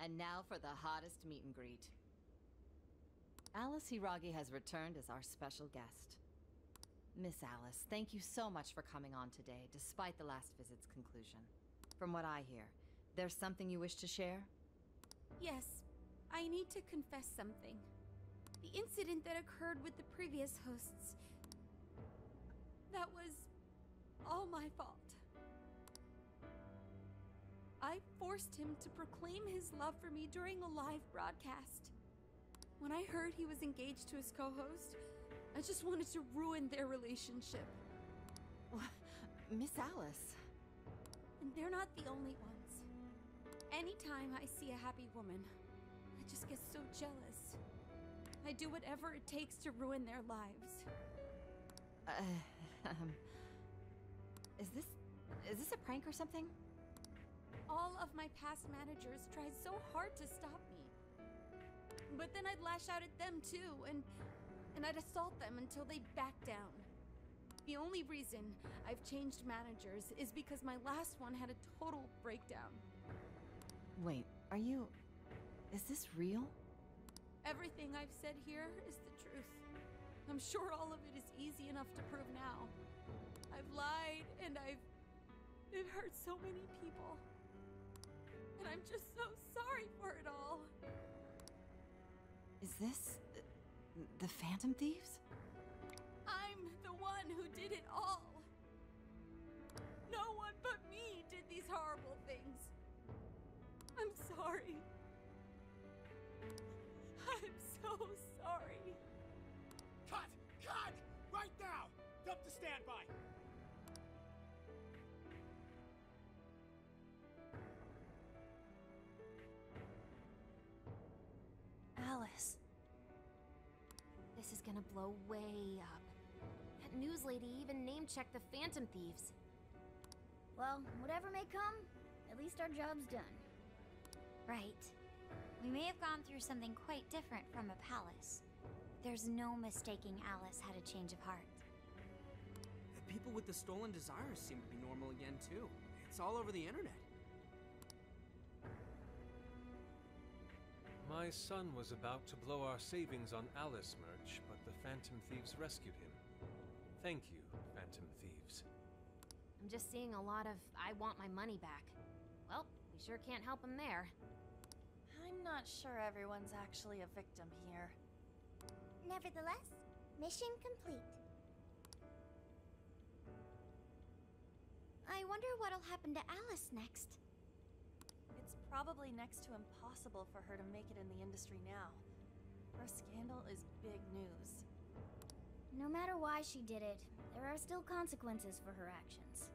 And now for the hottest meet and greet. Alice Hiragi has returned as our special guest. Miss Alice, thank you so much for coming on today, despite the last visit's conclusion. From what I hear, there's something you wish to share? Yes, I need to confess something. The incident that occurred with the previous hosts, that was all my fault. I forced him to proclaim his love for me during a live broadcast. When I heard he was engaged to his co-host, I just wanted to ruin their relationship. Miss Alice. And they're not the only ones. Anytime I see a happy woman, I just get so jealous. I do whatever it takes to ruin their lives. Is this a prank or something? All of my past managers tried so hard to stop me. But then I'd lash out at them too, and I'd assault them until they backed down. The only reason I've changed managers is because my last one had a total breakdown. Wait, is this real? Everything I've said here is the truth. I'm sure all of it is easy enough to prove now. I've lied and it hurt so many people. And I'm just so sorry for it all. Is this the Phantom Thieves? I'm the one who did it all. No one but me did these horrible things. I'm sorry. I'm so sorry. Cut! Cut! Right now! Dump to standby! Alice. This is gonna blow way up. That news lady even name-checked the Phantom Thieves. Well, whatever may come, at least our job's done. Right. We may have gone through something quite different from a palace. There's no mistaking Alice had a change of heart. The people with the stolen desires seem to be normal again, too. It's all over the internet. My son was about to blow our savings on Alice merch, but the Phantom Thieves rescued him. Thank you, Phantom Thieves. I'm just seeing a lot of I want my money back. Well, we sure can't help him there. I'm not sure everyone's actually a victim here. Nevertheless, mission complete. I wonder what'll happen to Alice next. It's probably next to impossible for her to make it in the industry now. Her scandal is big news. No matter why she did it, there are still consequences for her actions.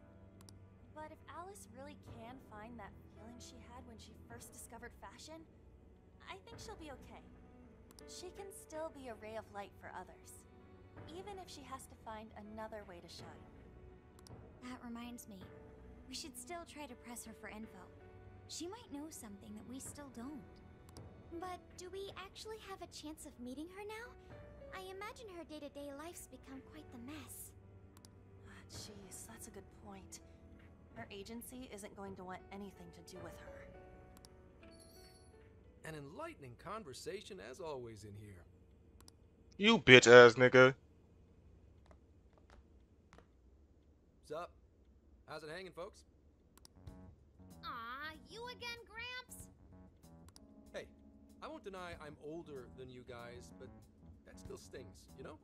But if Alice really can find that feeling she had when she first discovered fashion, I think she'll be okay. She can still be a ray of light for others, even if she has to find another way to shine. That reminds me, we should still try to press her for info. She might know something that we still don't. But do we actually have a chance of meeting her now? I imagine her day-to-day life's become quite the mess. Jeez, that's a good point. Her agency isn't going to want anything to do with her. An enlightening conversation as always in here. You bitch ass nigga. What's up? How's it hanging, folks? Aw, you again, Gramps? Hey, I won't deny I'm older than you guys, but that still stings, you know?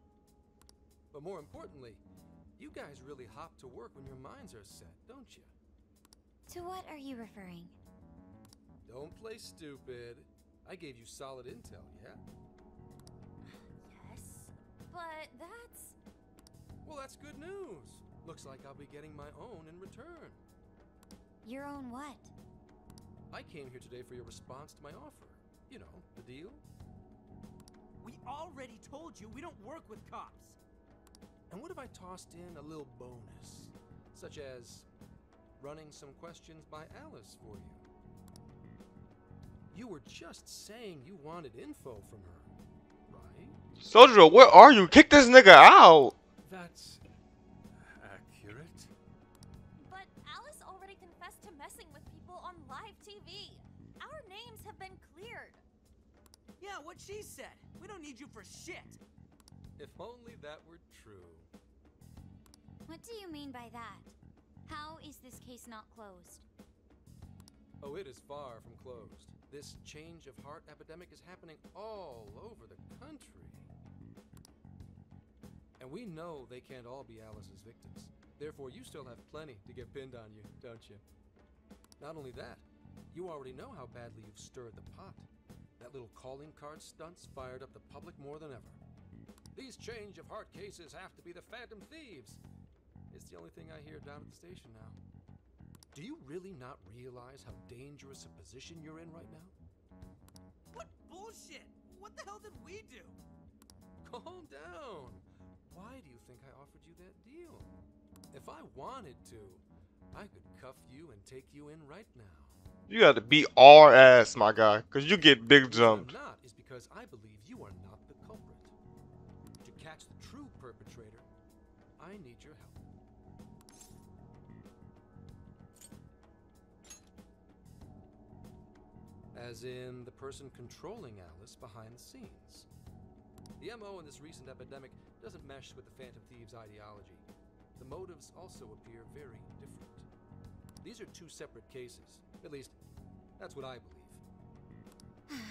But more importantly, you guys really hop to work when your minds are set, don't you? To what are you referring? Don't play stupid. I gave you solid intel, yeah? Yes, but that's... Well, that's good news. Looks like I'll be getting my own in return. Your own what? I came here today for your response to my offer. You know, the deal. We already told you we don't work with cops. And what if I tossed in a little bonus? Such as running some questions by Alice for you. You were just saying you wanted info from her, right? Soldier, where are you? Kick this nigga out! That's accurate. But Alice already confessed to messing with people on live TV. Our names have been what she said. We don't need you for shit. If only that were true. What do you mean by that? How is this case not closed? Oh, it is far from closed. This change of heart epidemic is happening all over the country. And we know they can't all be Alice's victims. Therefore, you still have plenty to get pinned on you, don't you? Not only that, you already know how badly you've stirred the pot. That little calling card stunts fired up the public more than ever. These change of heart cases have to be the Phantom Thieves. It's the only thing I hear down at the station now. Do you really not realize how dangerous a position you're in right now? What bullshit? What the hell did we do? Calm down. Why do you think I offered you that deal? If I wanted to, I could cuff you and take you in right now. You got to beat our ass, my guy, because you get big jumped. The reason I'm not is because I believe you are not the culprit. To catch the true perpetrator, I need your help. As in the person controlling Alice behind the scenes. The MO in this recent epidemic doesn't mesh with the Phantom Thieves' ideology. The motives also appear very different. These are two separate cases. At least, that's what I believe.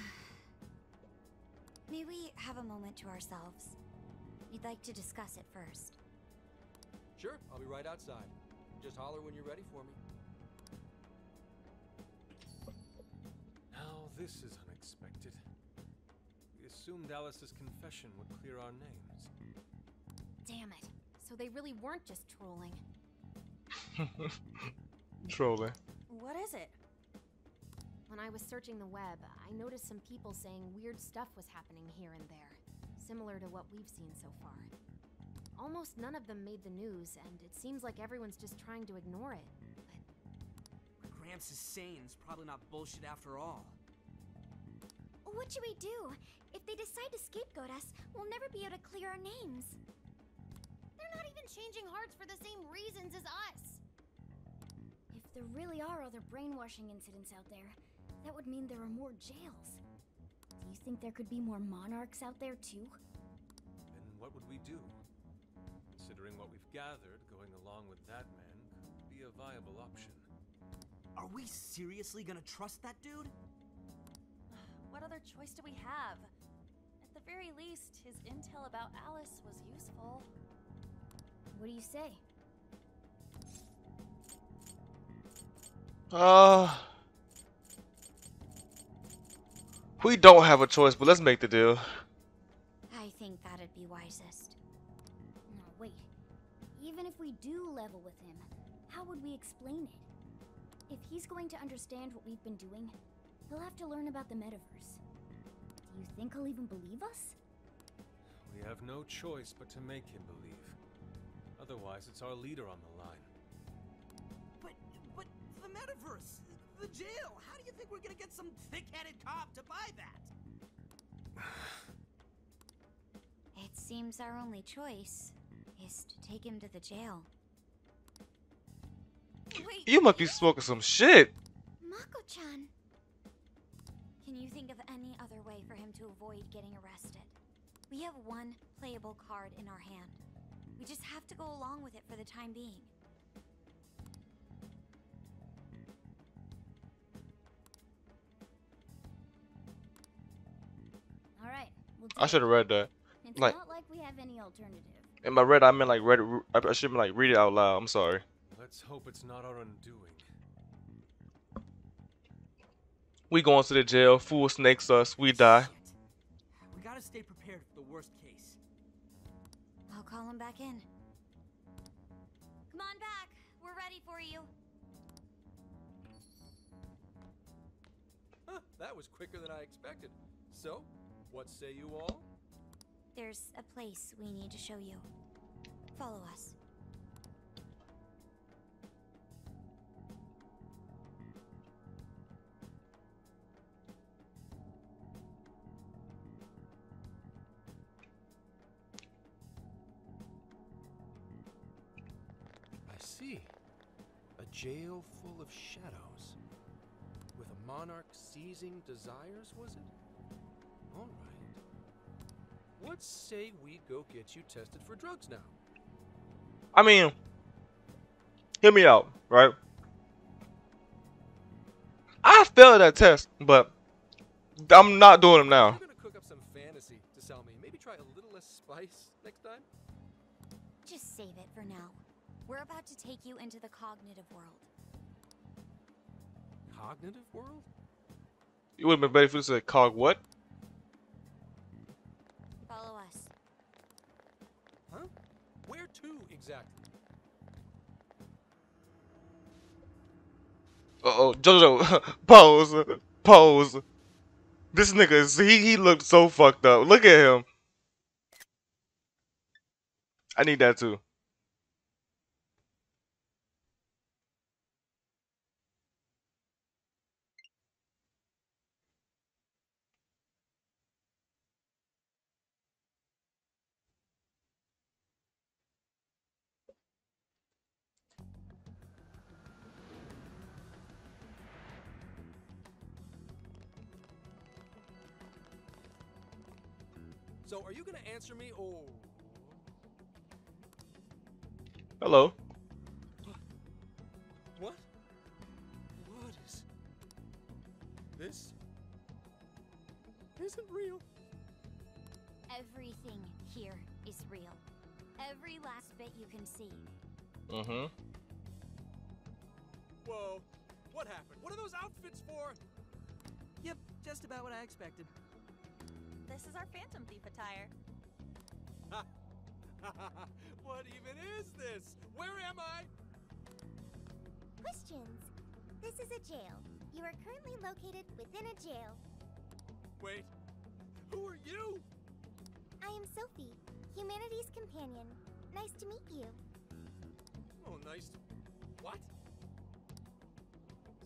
May we have a moment to ourselves? We'd like to discuss it first. Sure, I'll be right outside. Just holler when you're ready for me. Now this is unexpected. We assumed Alice's confession would clear our names. Damn it. So they really weren't just trolling. Trolling. What is it? When I was searching the web, I noticed some people saying weird stuff was happening here and there, similar to what we've seen so far. Almost none of them made the news, and it seems like everyone's just trying to ignore it. What Gramps is saying is probably not bullshit after all. What should we do? If they decide to scapegoat us, we'll never be able to clear our names. They're not even changing hearts for the same reasons as us. If there really are other brainwashing incidents out there, that would mean there are more jails. Do you think there could be more monarchs out there too? Then what would we do? Considering what we've gathered, going along with that man could be a viable option. Are we seriously gonna trust that dude? What other choice do we have? At the very least, his intel about Alice was useful. What do you say? We don't have a choice, but let's make the deal. I think that'd be wisest. No, wait. Even if we do level with him, how would we explain it? If he's going to understand what we've been doing, he'll have to learn about the metaverse. Do you think he'll even believe us? We have no choice but to make him believe. Otherwise, it's our leader on the line. But the metaverse, the jail, how do you think we're gonna get some thick-headed cop to buy that? It seems our only choice is to take him to the jail. Wait, You must be smoking some shit. Mako-chan! Can you think of any other way for him to avoid getting arrested? We have one playable card in our hand. We just have to go along with it for the time being. All right, we'll do I should have read that. It's like- not like we have any alternative. In my read, I meant like read it. I should have like read it out loud. I'm sorry. Let's hope it's not our undoing. We going to the jail. Fool snakes us. We die. Shit. We gotta stay prepared for the worst case. I'll call him back in. Come on back. We're ready for you. Huh, that was quicker than I expected. So, what say you all? There's a place we need to show you. Follow us. I see. A jail full of shadows. With a monarch seizing desires, was it? All right. What say we go get you tested for drugs now? I mean, hear me out, right? I failed that test, but I'm not doing them now. You're gonna cook up some fantasy to sell me. Maybe try a little less spice next time. Just save it for now. We're about to take you into the cognitive world. Cognitive world? You would have been better if you said cog what? Follow us. Huh? Where to exactly? Uh-oh, Jojo, pose, pose. This nigga is, he looked so fucked up. Look at him. I need that too. So, are you gonna answer me or... Hello. What? What is... This... isn't real. Everything here is real. Every last bit you can see. Mm-hmm. Whoa. What happened? What are those outfits for? Yep, just about what I expected. This is our Phantom Thief attire. What even is this? Where am I? Questions. This is a jail. You are currently located within a jail. Wait. Who are you? I am Sophie, humanity's companion. Nice to meet you. Oh, nice. What?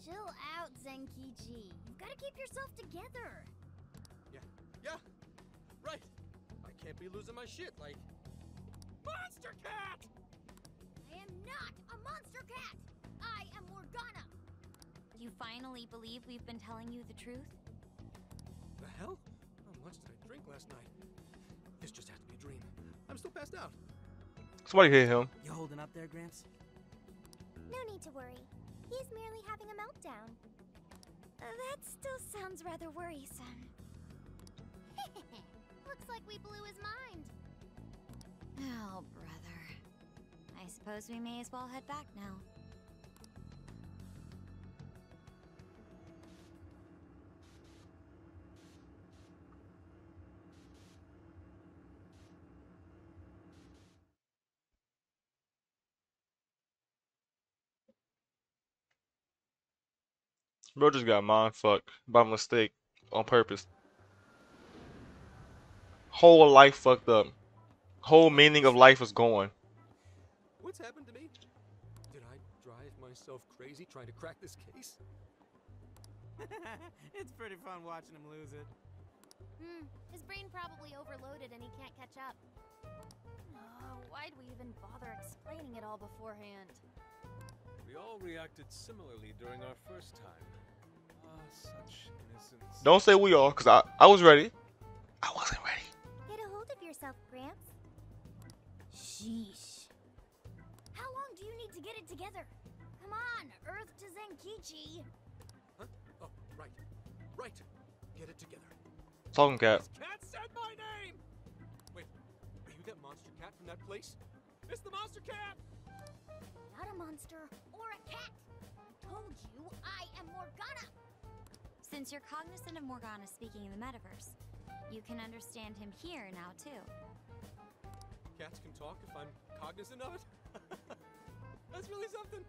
Chill out, Zenkichi. You've got to keep yourself together. Yeah. Right. I can't be losing my shit like... Monster Cat! I am not a monster cat. I am Morgana. You finally believe we've been telling you the truth? The hell? How much did I drink last night? This just has to be a dream. I'm still passed out. Somebody hit him. You holding up there, Gramps? No need to worry. He is merely having a meltdown. That still sounds rather worrisome. Looks like we blew his mind. Oh, brother. I suppose we may as well head back now. Bro just got mind fucked by mistake on purpose. Whole life fucked up. Whole meaning of life is gone. What's happened to me? Did I drive myself crazy trying to crack this case? It's pretty fun watching him lose it. His brain probably overloaded and he can't catch up. Why'd we even bother explaining it all beforehand? We all reacted similarly during our first time. Such innocence. Don't say we all, cause I was ready. I wasn't ready. Get a hold of yourself, Gramps. Sheesh. How long do you need to get it together? Come on, Earth to Zenkichi. Huh? Oh, right. Right. Get it together. Talking cat. This cat said my name! Wait, are you that monster cat from that place? It's the monster cat! Not a monster or a cat. I told you I am Morgana. Since you're cognizant of Morgana speaking in the metaverse, you can understand him here now, too. Cats can talk if I'm cognizant of it? That's really something.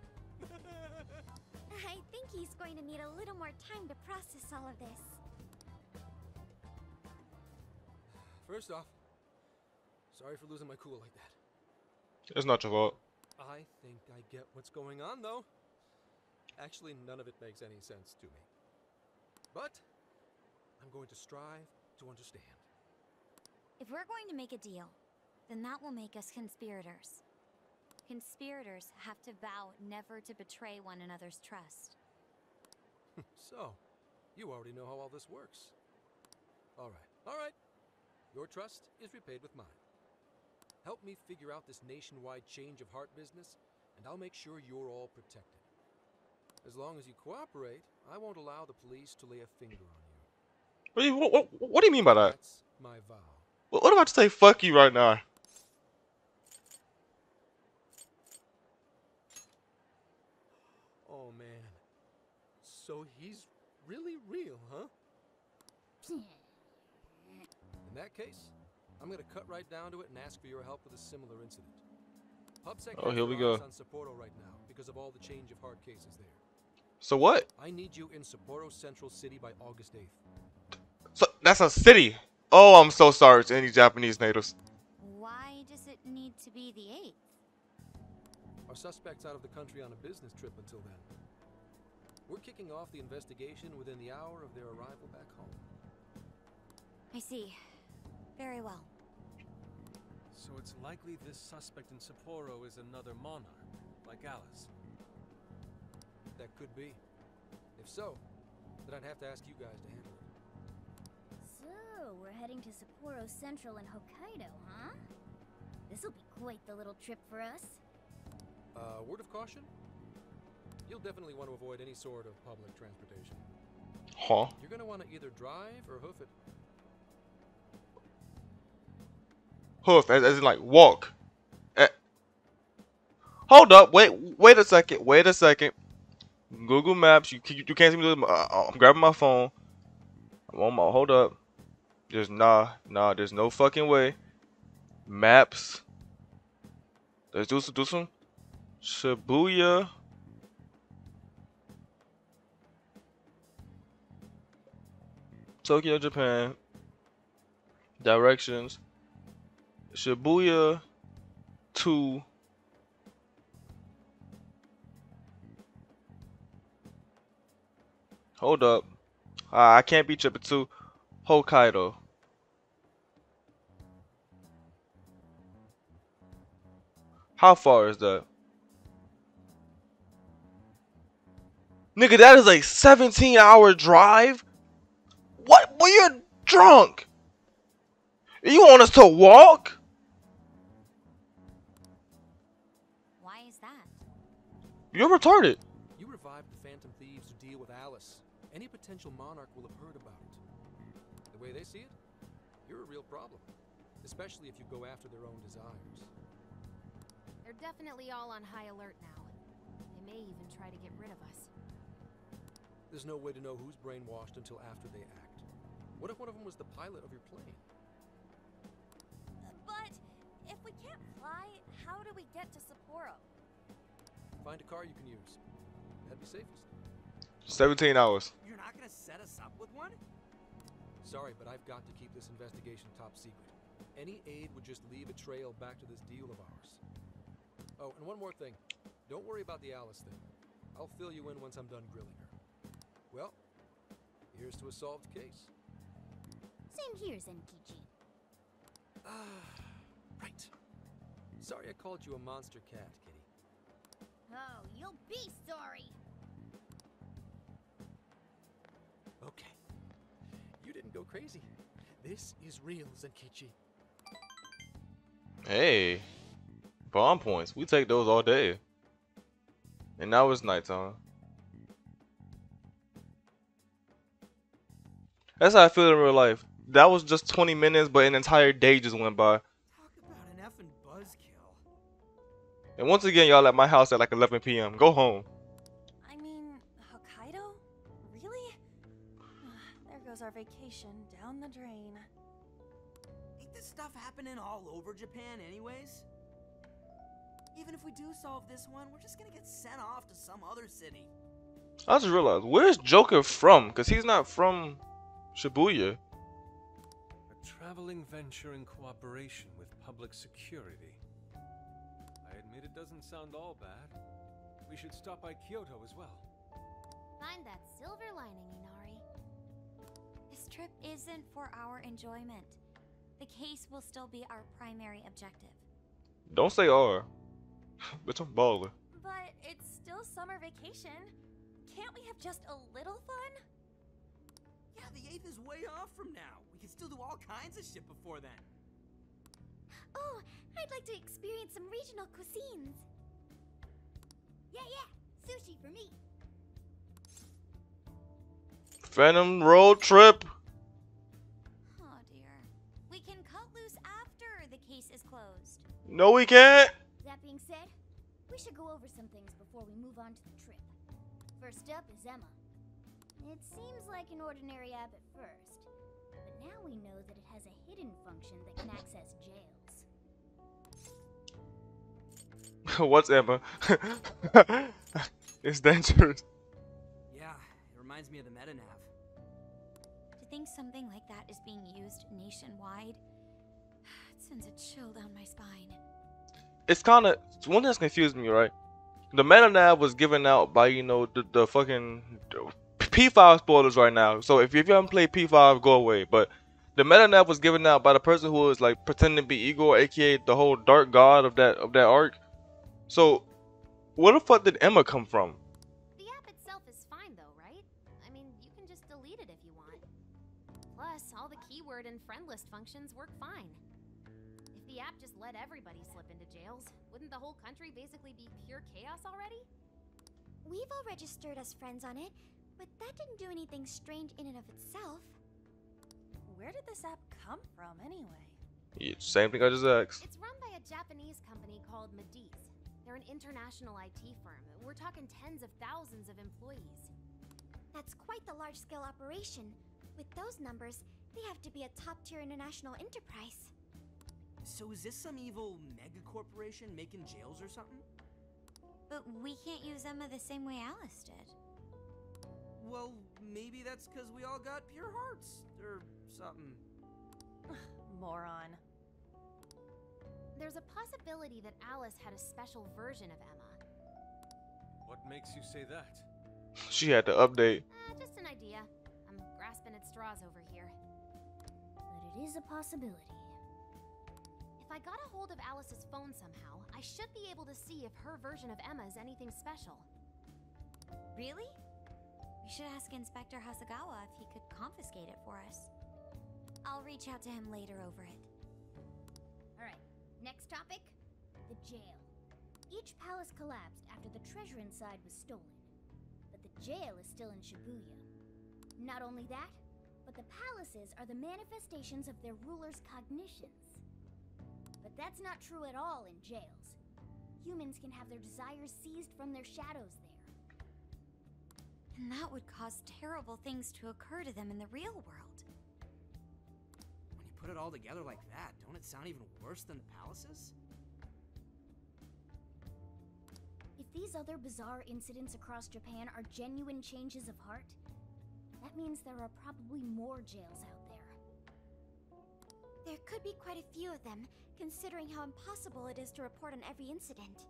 I think he's going to need a little more time to process all of this. First off, sorry for losing my cool like that. It's not your fault. I think I get what's going on, though. Actually, none of it makes any sense to me. But I'm going to strive to understand. If we're going to make a deal, then that will make us conspirators. Conspirators have to vow never to betray one another's trust. So, you already know how all this works. All right. All right. Your trust is repaid with mine. Help me figure out this nationwide change of heart business, and I'll make sure you're all protected. As long as you cooperate, I won't allow the police to lay a finger on you. What do you mean by that? That's my vow. What about to say fuck you right now? Oh, man. So he's really real, huh? In that case, I'm gonna cut right down to it and ask for your help with a similar incident. PubSec Oh, here we go. on Sapporo right now because of all the change of heart cases there. So what? I need you in Sapporo Central City by August 8th. So that's a city. Oh, I'm so sorry to any Japanese natives. Why does it need to be the 8th? Our suspect's out of the country on a business trip until then. We're kicking off the investigation within the hour of their arrival back home. I see. Very well. So it's likely this suspect in Sapporo is another monarch, like Alice. That could be. If so, then I'd have to ask you guys to handle it. So, we're heading to Sapporo Central in Hokkaido, huh? This'll be quite the little trip for us. Word of caution? You'll definitely want to avoid any sort of public transportation. Huh? You're gonna want to either drive or hoof it. Hoof, as in like walk. Hold up, wait a second. Google Maps, you can't see me. I'm grabbing my phone. Hold up. There's there's no fucking way. Maps. Let's do some. Shibuya. Tokyo, Japan. Directions. Shibuya to hold up. I can't be tripping to Hokkaido. How far is that? Nigga, that is a 17-hour drive? What? Well, you're drunk. You want us to walk? Why is that? You're retarded. You revived the Phantom Thieves to deal with Alice. Any potential monarch will have heard about it. The way they see it, you're a real problem. Especially if you go after their own desires. They're definitely all on high alert now. They may even try to get rid of us. There's no way to know who's brainwashed until after they act. What if one of them was the pilot of your plane? But if we can't fly, how do we get to Sapporo? Find a car you can use. That'd be safest. 17 hours. You're not gonna set us up with one? Sorry, but I've got to keep this investigation top secret. Any aid would just leave a trail back to this deal of ours. Oh, and one more thing. Don't worry about the Alice thing. I'll fill you in once I'm done grilling her. Well, here's to a solved case. Same here, Zenkichi. Right. Sorry I called you a monster cat, kitty. Oh, you'll be sorry. Okay. You didn't go crazy. This is real, Zenkichi. Hey. Bomb points. We take those all day. And now it's nighttime. That's how I feel in real life. That was just 20 minutes, but an entire day just went by. Talk about an effing buzzkill. And once again, y'all at my house at like 11 p.m. Go home. I mean, Hokkaido? Really? There goes our vacation down the drain. Ain't this stuff happening all over Japan anyways? Even if we do solve this one, we're just gonna get sent off to some other city. I just realized, where's Joker from? Because he's not from Shibuya. A traveling venture in cooperation with public security. I admit it doesn't sound all bad. We should stop by Kyoto as well. Find that silver lining, Inari. This trip isn't for our enjoyment. The case will still be our primary objective. Don't say R. Bitch, I'm baller. But it's still summer vacation. Can't we have just a little fun? Yeah, the 8th is way off from now. We could still do all kinds of shit before then. Oh, I'd like to experience some regional cuisines. Yeah, sushi for me. Phantom road trip. Oh dear. We can cut loose after the case is closed. No, we can't. That being said, we should go over some things before we move on to the trip. First up is Emma. It seems like an ordinary app at first, but now we know that it has a hidden function that can access jails. What's Emma? It's dangerous. Yeah, it reminds me of the MetaNav. To think something like that is being used nationwide, it sends a chill down my spine. It's kind of one that's confused me, right? The MetaNav was given out by, you know, the fucking P5 spoilers right now. So if you haven't played P5, go away. But the MetaNav was given out by the person who was like pretending to be Igor, aka the whole dark god of that arc. So where the fuck did Emma come from? The app itself is fine though, right? I mean, you can just delete it if you want. Plus, all the keyword and friend list functions work fine. If the app just let everybody slip into jails, wouldn't the whole country basically be pure chaos already? We've all registered as friends on it, but that didn't do anything strange in and of itself. Where did this app come from, anyway? Yeah, same thing I just asked. It's run by a Japanese company called Mediz. They're an international IT firm. We're talking tens of thousands of employees. That's quite the large-scale operation. With those numbers, they have to be a top-tier international enterprise. So is this some evil mega corporation making jails or something? But we can't use Emma the same way Alice did. Well, maybe that's because we all got pure hearts, or something. Moron. There's a possibility that Alice had a special version of Emma. What makes you say that? She had to update. Just an idea. I'm grasping at straws over here. But it is a possibility. If I got a hold of Alice's phone somehow, I should be able to see if her version of Emma is anything special. Really? We should ask Inspector Hasagawa if he could confiscate it for us. I'll reach out to him later over it. Alright, next topic, the jail. Each palace collapsed after the treasure inside was stolen, but the jail is still in Shibuya. Not only that, but the palaces are the manifestations of their rulers' cognitions. But that's not true at all in jails. Humans can have their desires seized from their shadows there. And that would cause terrible things to occur to them in the real world. When you put it all together like that, don't it sound even worse than the palaces? If these other bizarre incidents across Japan are genuine changes of heart, that means there are probably more jails out there. There could be quite a few of them, considering how impossible it is to report on every incident.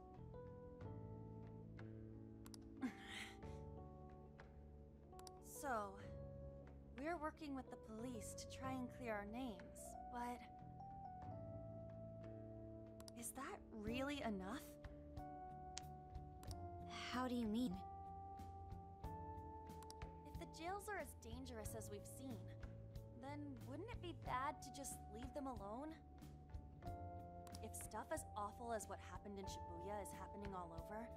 So, we're working with the police to try and clear our names, but... is that really enough? How do you mean? If the jails are as dangerous as we've seen, then wouldn't it be bad to just leave them alone? If stuff as awful as what happened in Shibuya is happening all over,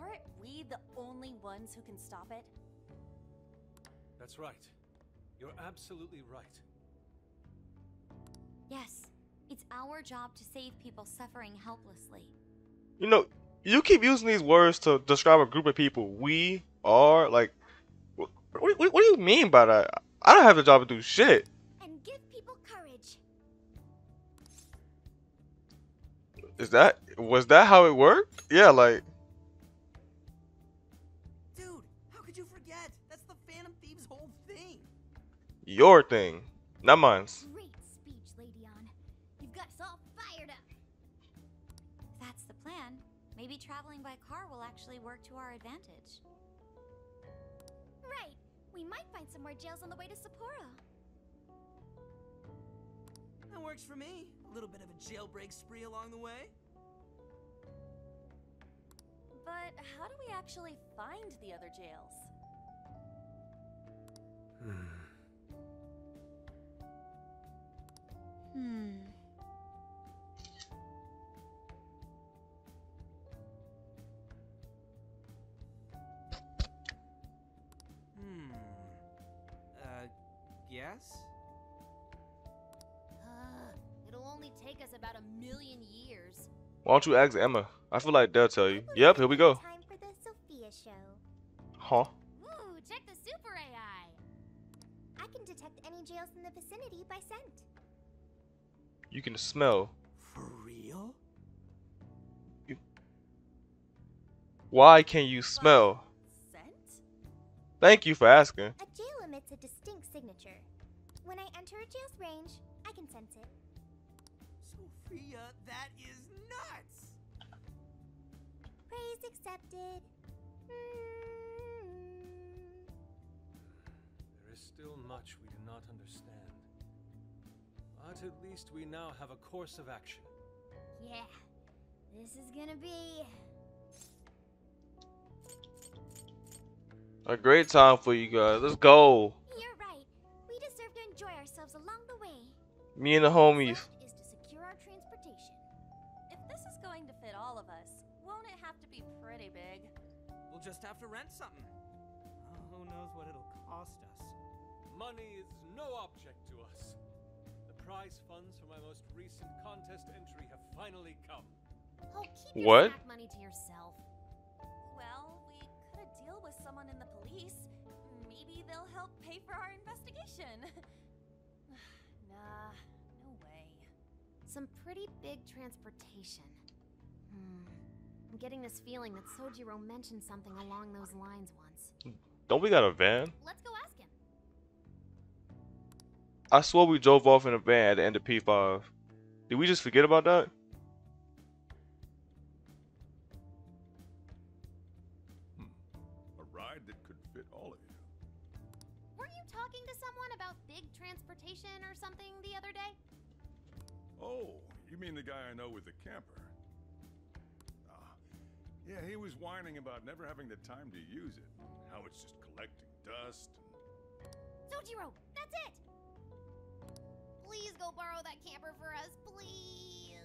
aren't we the only ones who can stop it? That's right. You're absolutely right. Yes, it's our job to save people suffering helplessly. You know, you keep using these words to describe a group of people. We are, like, what do you mean by that? I don't have the job to do shit. And give people courage. Was that how it worked? Yeah, like. Dude, how could you forget? That's the Phantom Thieves' whole thing. Your thing, not mine. Great speech, Lady On. You've got us all fired up. If that's the plan, maybe traveling by car will actually work to our advantage. Right. We might find some more jails on the way to Sapporo. That works for me. A little bit of a jailbreak spree along the way. But how do we actually find the other jails? guess. It'll only take us about 1,000,000 years. Why don't you ask Emma? I feel like they'll tell you. Yep, here we go. Time for the Sophia show. Huh? Ooh, check the super AI. I can detect any jails in the vicinity by scent. You can smell. For real? Why can you smell? Scent? Thank you for asking. A jail emits a distinct signature. When I enter a jail's range, I can sense it. Sophia, that is nuts! Praise accepted. There is still much we do not understand. But at least we now have a course of action. Yeah, this is gonna be... A great time for you guys. Let's go. You're right. We deserve to enjoy ourselves along the way. Me and the homies. Is to secure our transportation. If this is going to fit all of us, won't it have to be pretty big? We'll just have to rent something. Who knows what it'll cost us? Money is no object to us. The prize funds for my most recent contest entry have finally come. Oh, keep your What? snack money to yourself. Well, we could deal with someone in the police. Maybe they'll help pay for our investigation. Nah, no way. Some pretty big transportation. I'm getting this feeling that Sojiro mentioned something along those lines once. Don't we got a van? Let's go ask him. I swear we drove off in a van at the end of P5. Did we just forget about that? A ride that could fit all of you. Weren't you talking to someone about big transportation or something the other day? Oh, you mean the guy I know with the camper? Yeah, he was whining about never having the time to use it. How it's just collecting dust. Sojiro, that's it! Please go borrow that camper for us, please.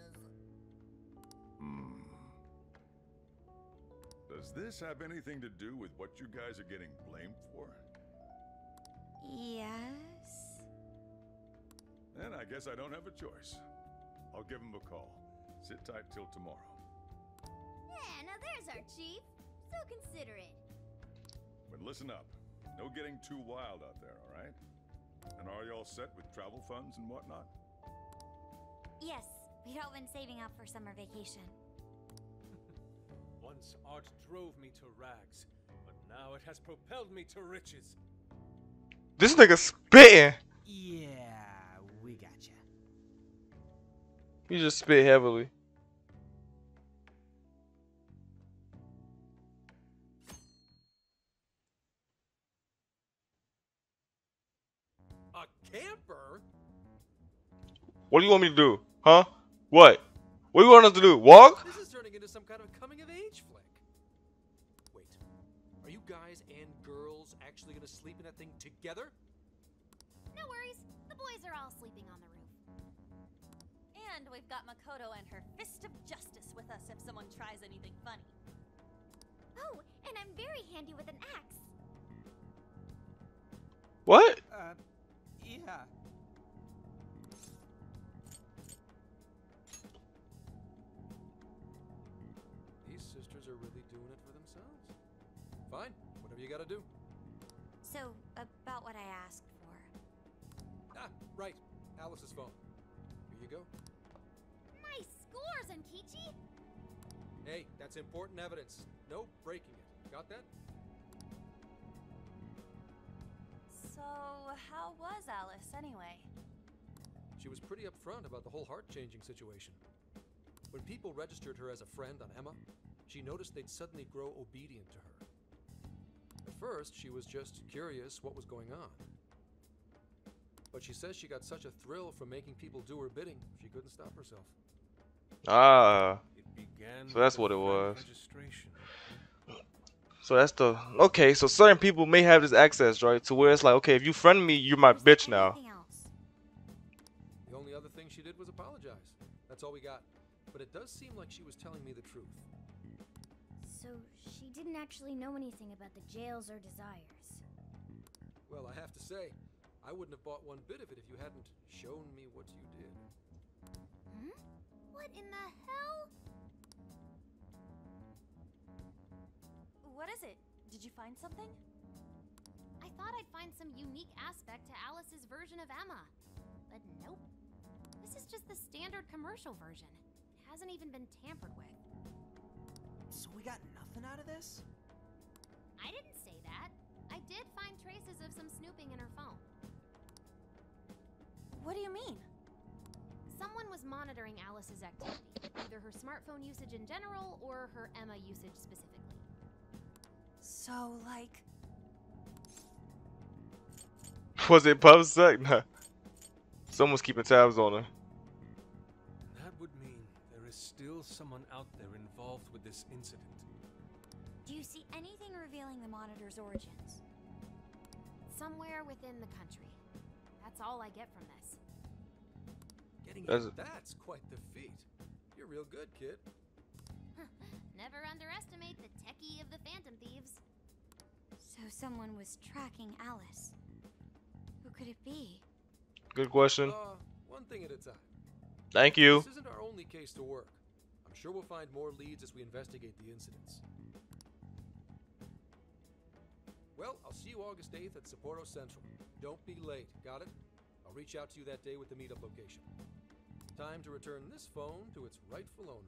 Does this have anything to do with what you guys are getting blamed for? Yes. Then I guess I don't have a choice. I'll give him a call. Sit tight till tomorrow. Yeah, now there's our chief. So considerate. But listen up. No getting too wild out there, all right? And are you all set with travel funds and whatnot? Yes, we'd all been saving up for summer vacation. Once art drove me to rags, but now it has propelled me to riches. This nigga spitting. Yeah, we gotcha. He just spit heavily. A camper? What do you want me to do? Huh? What? What do you want us to do? Walk? This is turning into some kind of coming-of-age flick. Wait, are you guys and girls actually gonna sleep in that thing together? No worries. The boys are all sleeping on the roof. And we've got Makoto and her fist of justice with us if someone tries anything funny. Oh, and I'm very handy with an axe. What? Yeah. These sisters are really doing it for themselves. Fine, whatever you gotta do. So, about what I asked for. Ah, right. Alice's phone. Here you go. Nice score, Zenkichi! Hey, that's important evidence. No breaking it. Got that? So, how was Alice anyway? She was pretty upfront about the whole heart-changing situation. When people registered her as a friend on Emma, she noticed they'd suddenly grow obedient to her. At first, she was just curious what was going on. But she says she got such a thrill from making people do her bidding, she couldn't stop herself. Ah. It began So that's with what a it friend was. registration. So that's the... Okay, so certain people may have this access, right? To where it's like, okay, if you friend me, you're my bitch now. Anything else? The only other thing she did was apologize. That's all we got. But it does seem like she was telling me the truth. So she didn't actually know anything about the jails or desires. Well, I have to say, I wouldn't have bought one bit of it if you hadn't shown me what you did. Hmm? What in the hell? What is it? Did you find something? I thought I'd find some unique aspect to Alice's version of Emma. But nope. This is just the standard commercial version. It hasn't even been tampered with. So we got nothing out of this? I didn't say that. I did find traces of some snooping in her phone. What do you mean? Someone was monitoring Alice's activity, either her smartphone usage in general or her Emma usage specifically. So, like... Was it PubSec? Nah. Someone's keeping tabs on her. That would mean there is still someone out there involved with this incident. Do you see anything revealing the monitor's origins? Somewhere within the country. That's all I get from this. That's quite the feat. You're real good, kid. Never underestimate the techie of the Phantom Thieves. So someone was tracking Alice. Who could it be? Good question. One thing at a time. Thank you. This isn't our only case to work. I'm sure we'll find more leads as we investigate the incidents. Well, I'll see you August 8th at Sapporo Central. Don't be late, got it? I'll reach out to you that day with the meetup location. Time to return this phone to its rightful owner.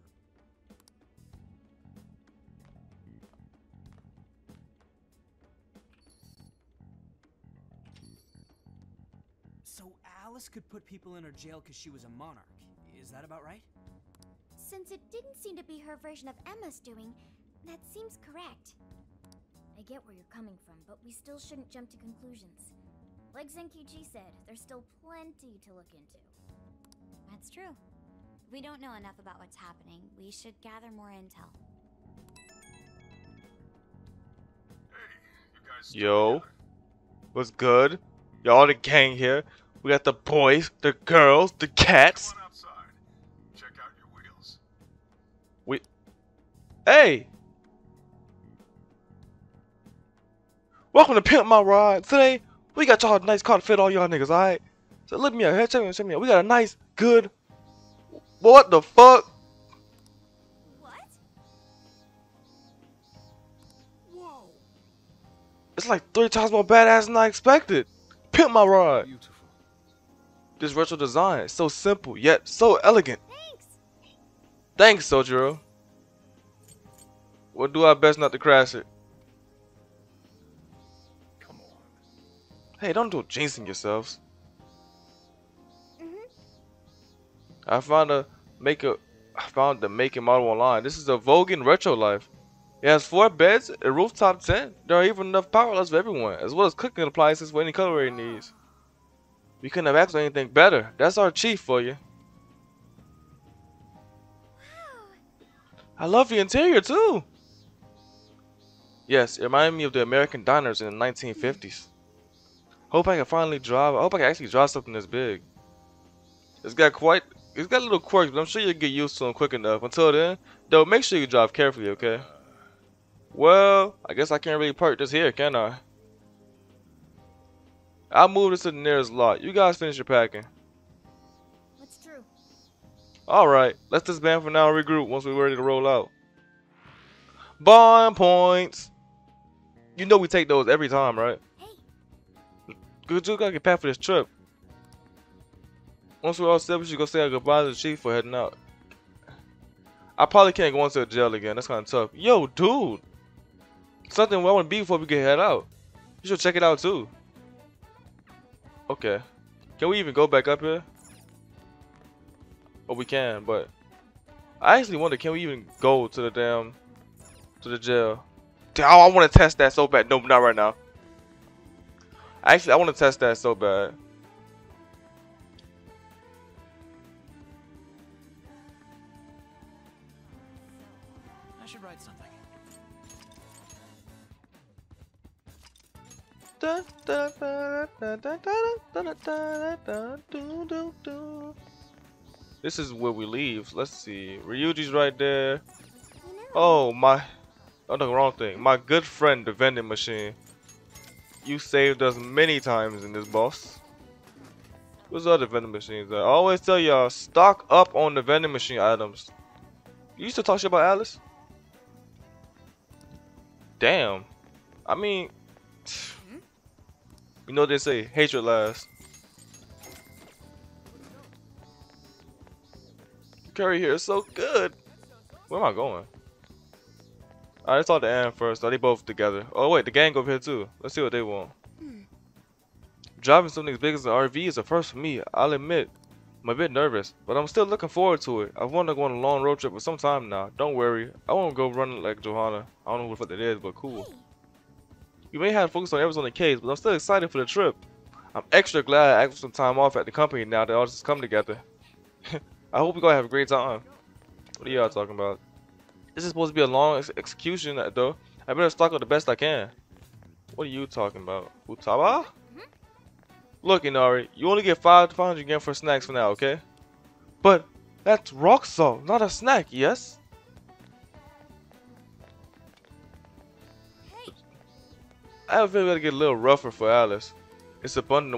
So Alice could put people in her jail because she was a monarch. Is that about right? Since it didn't seem to be her version of Emma's doing, that seems correct. I get where you're coming from, but we still shouldn't jump to conclusions. Like Zenkichi said, there's still plenty to look into. That's true. We don't know enough about what's happening. We should gather more intel. Yo, what's good? Y'all the gang here. We got the boys, the girls, the cats. Come on outside. Check out your wheels. Hey! Welcome to Pimp My Ride. Today, we got y'all a nice car to fit all y'all niggas, alright? So look me out here, check me out. We got a nice, good... What the fuck? What? Whoa. It's like 3 times more badass than I expected. Pimp My Ride. Beautiful. This retro design is so simple, yet so elegant. Thanks! Thanks, Sojiro. We'll do our best not to crash it. Come on. Hey, don't do jinxing yourselves. I found the make and model online. This is a Vogan Retro Life. It has 4 beds, a rooftop tent. There are even enough power outlets for everyone, as well as cooking appliances for any culinary needs. We couldn't have asked for anything better. That's our chief for you. I love the interior too. Yes, it reminded me of the American diners in the 1950s. Hope I can finally drive. I hope I can actually drive something this big. It's got little quirks, but I'm sure you'll get used to them quick enough. Until then, though, make sure you drive carefully, okay? Well, I guess I can't really park this here, can I? I'll move this to the nearest lot. You guys finish your packing. What's true? Alright, let's disband for now and regroup once we're ready to roll out. Bond points! You know we take those every time, right? Hey! Good, you gotta get packed for this trip. Once we're all set, we should go say our goodbye to the chief for heading out. I probably can't go into the jail again. That's kind of tough. Yo, dude! Something I want to be before we get head out. You should check it out too. Okay. Can we even go back up here? Oh, we can, but I actually wonder, can we even go to the to the jail? Damn, I want to test that so bad. No, not right now. Actually, I want to test that so bad. I should write something. This is where we leave. Let's see. Ryuji's right there. Oh my! Oh no, wrong thing. My good friend, the vending machine. You saved us many times in this, boss. What's the other vending machines? I always tell y'all, stock up on the vending machine items. You used to talk shit about Alice? Damn. I mean, you know what they say, hatred lasts. Curry here is so good. Where am I going? Alright, let's talk to Ann first. Are they both together? Oh wait, the gang over here too. Let's see what they want. Driving something as big as an RV is a first for me. I'll admit, I'm a bit nervous, but I'm still looking forward to it. I've wanted to go on a long road trip for some time now. Don't worry, I won't go running like Johanna. I don't know who the fuck that is, but cool. You may have to focus on Arizona case, but I'm still excited for the trip. I'm extra glad I asked for some time off at the company now that all this has come together. I hope we're gonna have a great time. What are y'all talking about? This is supposed to be a long execution though. I better stock up the best I can. What are you talking about? Utaba? Look, Inari, you only get 500 yen for snacks for now, okay? But that's rock salt, not a snack, yes? Hey. I have a feeling we gotta get a little rougher for Alice. It's a bunch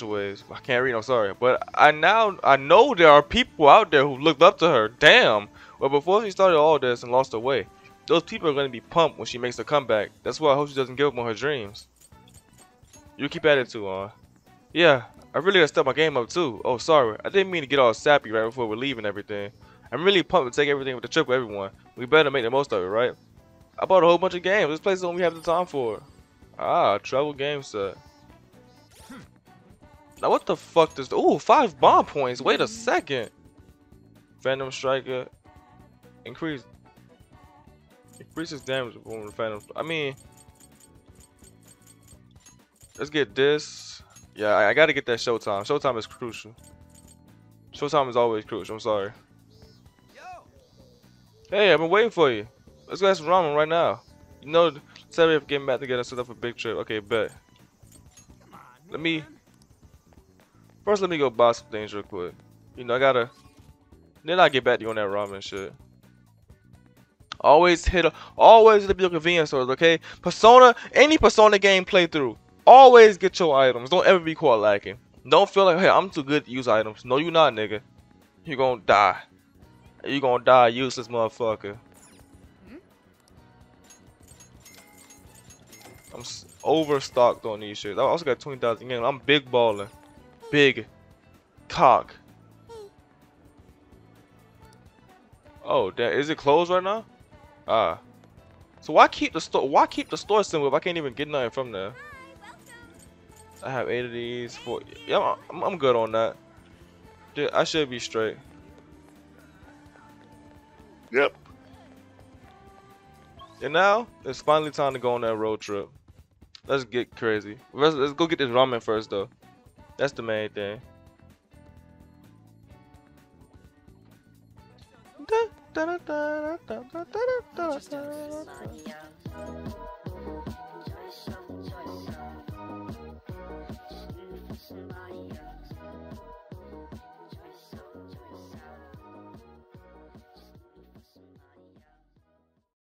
of ways. I can't read, I'm sorry. But I know there are people out there who looked up to her. Damn. Well, before she started all this and lost her way, those people are gonna be pumped when she makes her comeback. That's why I hope she doesn't give up on her dreams. You keep at it too, Yeah, I really gotta step my game up too. Oh, sorry. I didn't mean to get all sappy right before we're leaving everything. I'm really pumped to take everything with the trip with everyone. We better make the most of it, right? I bought a whole bunch of games. This place is only we have the time for. Ah, travel game set. Now what the fuck does... Ooh, 5 bomb points. Wait a second. Phantom Striker. Increases damage from the Phantom... I mean... Let's get this. Yeah, I gotta get that Showtime. Showtime is crucial. Showtime is always crucial. I'm sorry. Hey, I've been waiting for you. Let's go have some ramen right now. You know, sorry for getting back together, set up a big trip. Okay, bet. First, let me go buy some things real quick. You know, I gotta. Then I get back to you on that ramen shit. Always hit the convenience stores, okay? Persona, any Persona game playthrough. Always get your items. Don't ever be caught lacking. Don't feel like, hey, I'm too good to use items. No, you not, nigga. You gonna die. You gonna die, useless motherfucker. I'm overstocked on these shit. I also got 20,000 yen. I'm big balling. Big cock. Oh, damn. Is it closed right now? Ah. So why keep the store? Why keep the store symbol if I can't even get nothing from there? I have 8 of these. 4. Yeah, I'm good on that. Dude, I should be straight. Yep. And now it's finally time to go on that road trip. Let's get crazy. Let's go get this ramen first, though. That's the main thing.